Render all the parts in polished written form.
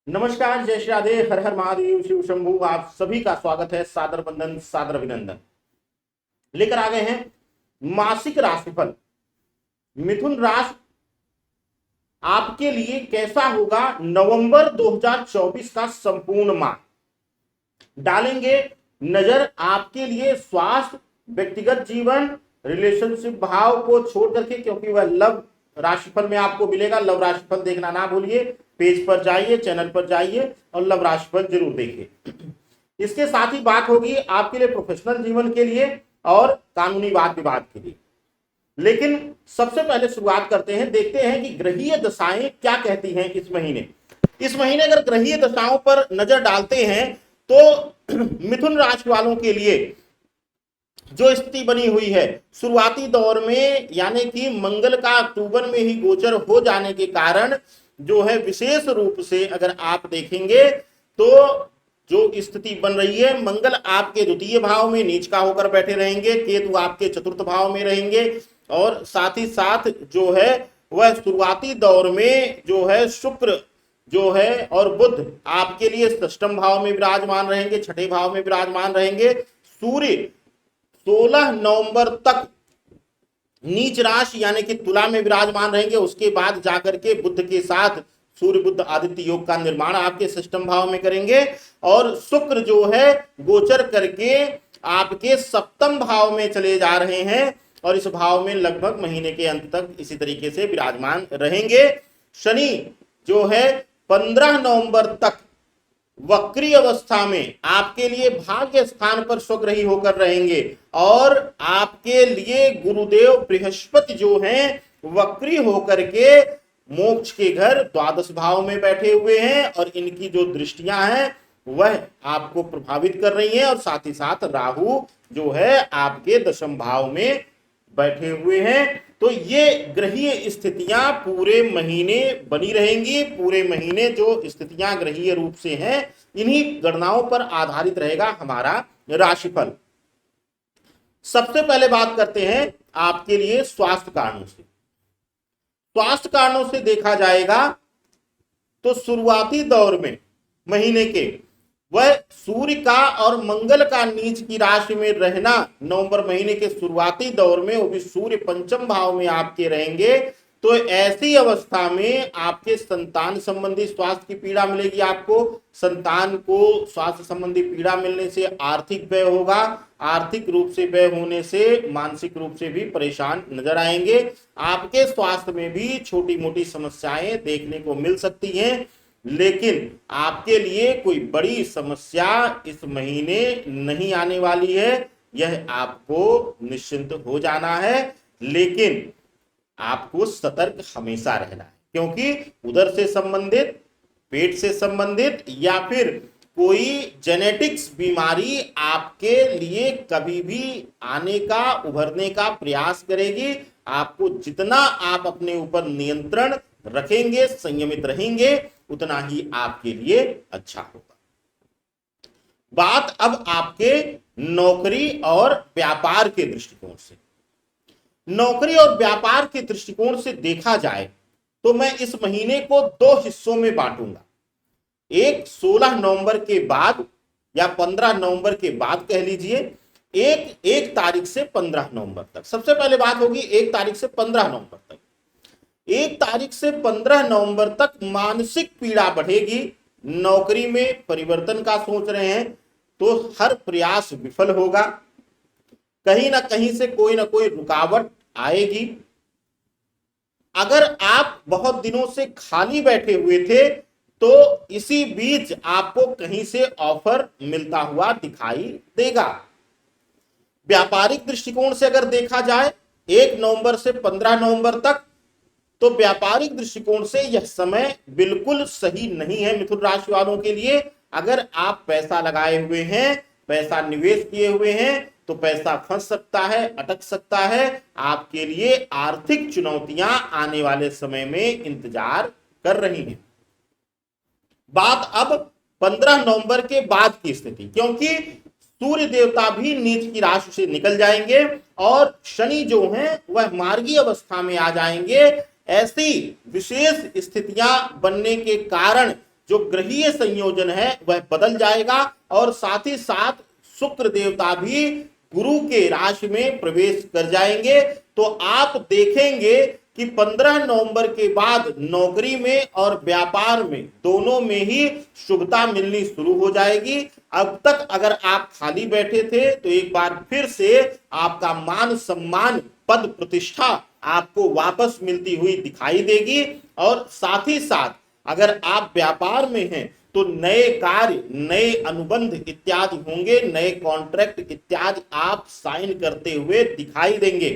नमस्कार, जय श्री राधे, हर हर महादेव, शिव शंभू। आप सभी का स्वागत है। सादर वंदन, सादर अभिनंदन। लेकर आ गए हैं मासिक राशिफल। मिथुन राशि आपके लिए कैसा होगा नवंबर 2024 का संपूर्ण माह। डालेंगे नजर आपके लिए स्वास्थ्य, व्यक्तिगत जीवन, रिलेशनशिप भाव को छोड़ करके, क्योंकि वह लव राशिफल में आपको मिलेगा। लव राशिफल देखना ना भूलिए, पेज पर जाइए, चैनल पर जाइए और लव राशिफल जरूर देखिए। इसके साथ ही बात होगी आपके लिए प्रोफेशनल जीवन के लिए और कानूनी वाद विवाद के लिए। लेकिन सबसे पहले शुरुआत करते हैं, देखते हैं कि ग्रहीय दशाएं क्या कहती हैं इस महीने। इस महीने अगर ग्रहीय दशाओं पर नजर डालते हैं तो मिथुन राशि वालों के लिए जो स्थिति बनी हुई है शुरुआती दौर में, यानी कि मंगल का अक्टूबर में ही गोचर हो जाने के कारण जो है विशेष रूप से अगर आप देखेंगे तो जो स्थिति बन रही है, मंगल आपके द्वितीय भाव में नीच का होकर बैठे रहेंगे, केतु आपके चतुर्थ भाव में रहेंगे और साथ ही साथ जो है वह शुरुआती दौर में जो है शुक्र जो है और बुध आपके लिए षष्ठम भाव में विराजमान रहेंगे, छठे भाव में विराजमान रहेंगे। सूर्य 16 नवंबर तक नीच राशि यानी कि तुला में विराजमान रहेंगे। उसके बाद जाकर के बुध के साथ सूर्य बुध आदित्य योग का निर्माण आपके सिस्टम भाव में करेंगे और शुक्र जो है गोचर करके आपके सप्तम भाव में चले जा रहे हैं और इस भाव में लगभग महीने के अंत तक इसी तरीके से विराजमान रहेंगे। शनि जो है 15 नवंबर तक वक्री अवस्था में आपके लिए भाग्य स्थान पर स्वग्रही होकर रहेंगे और आपके लिए गुरुदेव बृहस्पति जो हैं वक्री होकर के मोक्ष के घर द्वादश भाव में बैठे हुए हैं और इनकी जो दृष्टियां हैं वह आपको प्रभावित कर रही हैं और साथ ही साथ राहु जो है आपके दशम भाव में बैठे हुए हैं। तो ये ग्रहीय स्थितियां पूरे महीने बनी रहेंगी। पूरे महीने जो स्थितियां ग्रहीय रूप से हैं इन्हीं गणनाओं पर आधारित रहेगा हमारा राशिफल। सबसे पहले बात करते हैं आपके लिए स्वास्थ्य कारणों से। स्वास्थ्य कारणों से देखा जाएगा तो शुरुआती दौर में महीने के वह सूर्य का और मंगल का नीच की राशि में रहना, नवंबर महीने के शुरुआती दौर में वो भी सूर्य पंचम भाव में आपके रहेंगे, तो ऐसी अवस्था में आपके संतान संबंधी स्वास्थ्य की पीड़ा मिलेगी। आपको संतान को स्वास्थ्य संबंधी पीड़ा मिलने से आर्थिक व्यय होगा, आर्थिक रूप से व्यय होने से मानसिक रूप से भी परेशान नजर आएंगे। आपके स्वास्थ्य में भी छोटी मोटी समस्याएं देखने को मिल सकती हैं, लेकिन आपके लिए कोई बड़ी समस्या इस महीने नहीं आने वाली है, यह आपको निश्चिंत हो जाना है। लेकिन आपको सतर्क हमेशा रहना है, क्योंकि उधर से संबंधित, पेट से संबंधित या फिर कोई जेनेटिक्स बीमारी आपके लिए कभी भी आने का, उभरने का प्रयास करेगी। आपको जितना आप अपने ऊपर नियंत्रण रखेंगे, संयमित रहेंगे, उतना ही आपके लिए अच्छा होगा। बात अब आपके नौकरी और व्यापार के दृष्टिकोण से। नौकरी और व्यापार के दृष्टिकोण से देखा जाए तो मैं इस महीने को दो हिस्सों में बांटूंगा। एक 16 नवंबर के बाद या 15 नवंबर के बाद कह लीजिए, एक तारीख से 15 नवंबर तक। सबसे पहले बात होगी 1 तारीख से 15 नवंबर तक। 1 तारीख से 15 नवंबर तक मानसिक पीड़ा बढ़ेगी। नौकरी में परिवर्तन का सोच रहे हैं तो हर प्रयास विफल होगा, कहीं ना कहीं से कोई ना कोई रुकावट आएगी। अगर आप बहुत दिनों से खाली बैठे हुए थे तो इसी बीच आपको कहीं से ऑफर मिलता हुआ दिखाई देगा। व्यापारिक दृष्टिकोण से अगर देखा जाए 1 नवंबर से 15 नवंबर तक, तो व्यापारिक दृष्टिकोण से यह समय बिल्कुल सही नहीं है मिथुन राशि वालों के लिए। अगर आप पैसा लगाए हुए हैं, पैसा निवेश किए हुए हैं, तो पैसा फंस सकता है, अटक सकता है। आपके लिए आर्थिक चुनौतियां आने वाले समय में इंतजार कर रही हैं। बात अब 15 नवंबर के बाद की स्थिति, क्योंकि सूर्य देवता भी नीच की राशि से निकल जाएंगे और शनि जो हैं वह मार्गी अवस्था में आ जाएंगे। ऐसी विशेष स्थितियां बनने के कारण जो ग्रहीय संयोजन है वह बदल जाएगा और साथ ही साथ शुक्र देवता भी गुरु के राशि में प्रवेश कर जाएंगे। तो आप देखेंगे कि 15 नवंबर के बाद नौकरी में और व्यापार में दोनों में ही शुभता मिलनी शुरू हो जाएगी। अब तक अगर आप खाली बैठे थे तो एक बार फिर से आपका मान सम्मान पद प्रतिष्ठा आपको वापस मिलती हुई दिखाई देगी। और साथ ही साथ अगर आप व्यापार में हैं तो नए कार्य, नए अनुबंध इत्यादि होंगे, नए कॉन्ट्रैक्ट इत्यादि आप साइन करते हुए दिखाई देंगे।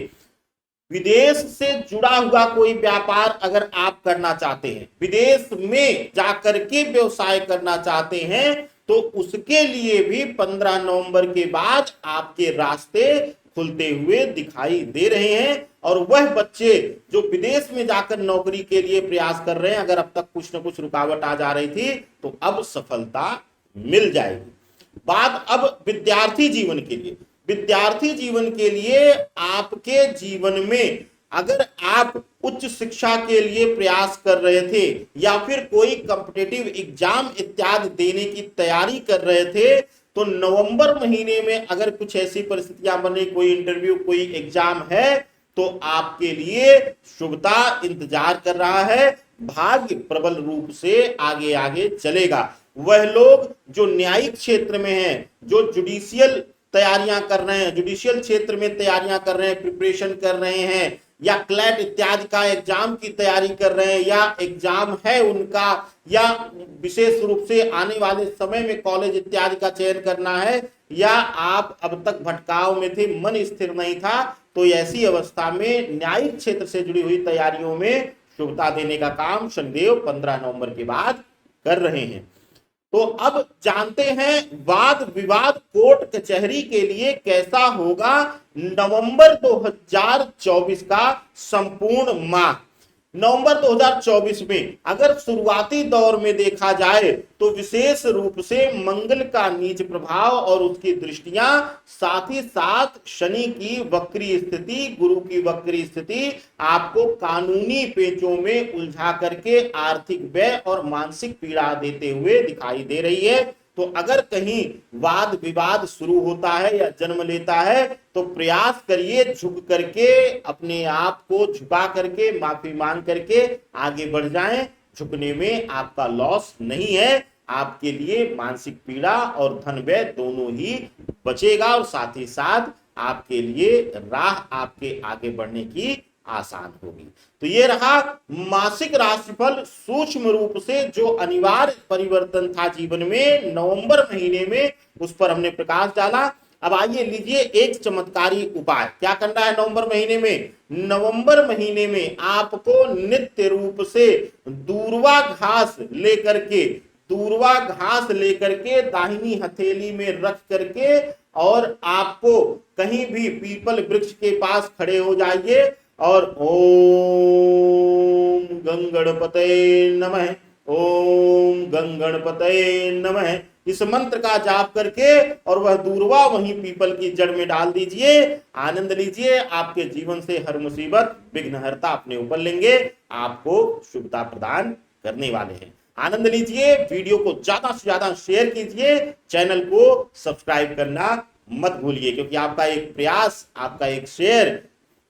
विदेश से जुड़ा हुआ कोई व्यापार अगर आप करना चाहते हैं, विदेश में जाकर के व्यवसाय करना चाहते हैं, तो उसके लिए भी 15 नवंबर के बाद आपके रास्ते खुलते हुए दिखाई दे रहे हैं। और वह बच्चे जो विदेश में जाकर नौकरी के लिए प्रयास कर रहे हैं, अगर अब तक कुछ न कुछ रुकावट आ जा रही थी तो अब सफलता मिल जाएगी। बात अब विद्यार्थी जीवन के लिए, विद्यार्थी जीवन के लिए आपके जीवन में अगर आप उच्च शिक्षा के लिए प्रयास कर रहे थे या फिर कोई कॉम्पिटिटिव एग्जाम इत्यादि देने की तैयारी कर रहे थे, तो नवंबर महीने में अगर कुछ ऐसी परिस्थितियां बने, कोई इंटरव्यू, कोई एग्जाम है, तो आपके लिए शुभता इंतजार कर रहा है। भाग्य प्रबल रूप से आगे आगे चलेगा। वह लोग जो न्यायिक क्षेत्र में हैं, जो जुडिशियल तैयारियां कर रहे हैं, जुडिशियल क्षेत्र में तैयारियां कर रहे हैं, प्रिपरेशन कर रहे हैं, या क्लैट इत्यादि का एग्जाम की तैयारी कर रहे हैं, या एग्जाम है उनका, या विशेष रूप से आने वाले समय में कॉलेज इत्यादि का चयन करना है, या आप अब तक भटकाव में थे, मन स्थिर नहीं था, तो ऐसी अवस्था में न्यायिक क्षेत्र से जुड़ी हुई तैयारियों में शुभता देने का काम शनिदेव 15 नवंबर के बाद कर रहे हैं। तो अब जानते हैं वाद विवाद कोर्ट कचहरी के लिए कैसा होगा नवंबर 2024 का संपूर्ण माह। नवंबर 2024 में अगर शुरुआती दौर में देखा जाए तो विशेष रूप से मंगल का नीच प्रभाव और उसकी दृष्टियां, साथ ही साथ शनि की वक्री स्थिति, गुरु की वक्री स्थिति आपको कानूनी पेचों में उलझा करके आर्थिक व्यय और मानसिक पीड़ा देते हुए दिखाई दे रही है। तो अगर कहीं वाद विवाद शुरू होता है या जन्म लेता है तो प्रयास करिए झुक करके, अपने आप को झुका करके, माफी मांग करके आगे बढ़ जाएं। झुकने में आपका लॉस नहीं है, आपके लिए मानसिक पीड़ा और धन व्यय दोनों ही बचेगा और साथ ही साथ आपके लिए राह आपके आगे बढ़ने की आसान होगी। तो ये रहा मासिक राशिफल सूक्ष्म रूप से जो अनिवार्य परिवर्तन था जीवन में नवंबर महीने में, उस पर हमने प्रकाश डाला। अब आइए लीजिए एक चमत्कारी उपाय। क्या करना है नवंबर महीने में? नवंबर महीने में आपको नित्य रूप से दूर्वा घास लेकर के दाहिनी हथेली में रख करके, और आपको कहीं भी पीपल वृक्ष के पास खड़े हो जाइए और ओम गंगणपतये नमः, ओम गंगणपतये नमः इस मंत्र का जाप करके और वह दूर्वा वहीं पीपल की जड़ में डाल दीजिए। आनंद लीजिए, आपके जीवन से हर मुसीबत विघ्नहर्ता अपने ऊपर लेंगे, आपको शुभता प्रदान करने वाले हैं। आनंद लीजिए, वीडियो को ज्यादा से ज्यादा शेयर कीजिए, चैनल को सब्सक्राइब करना मत भूलिए, क्योंकि आपका एक प्रयास, आपका एक शेयर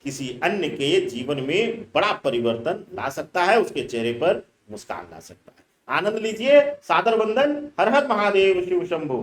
किसी अन्य के जीवन में बड़ा परिवर्तन ला सकता है, उसके चेहरे पर मुस्कान ला सकता है। आनंद लीजिए, सादर वंदन, हर हर महादेव, शिव शंभु।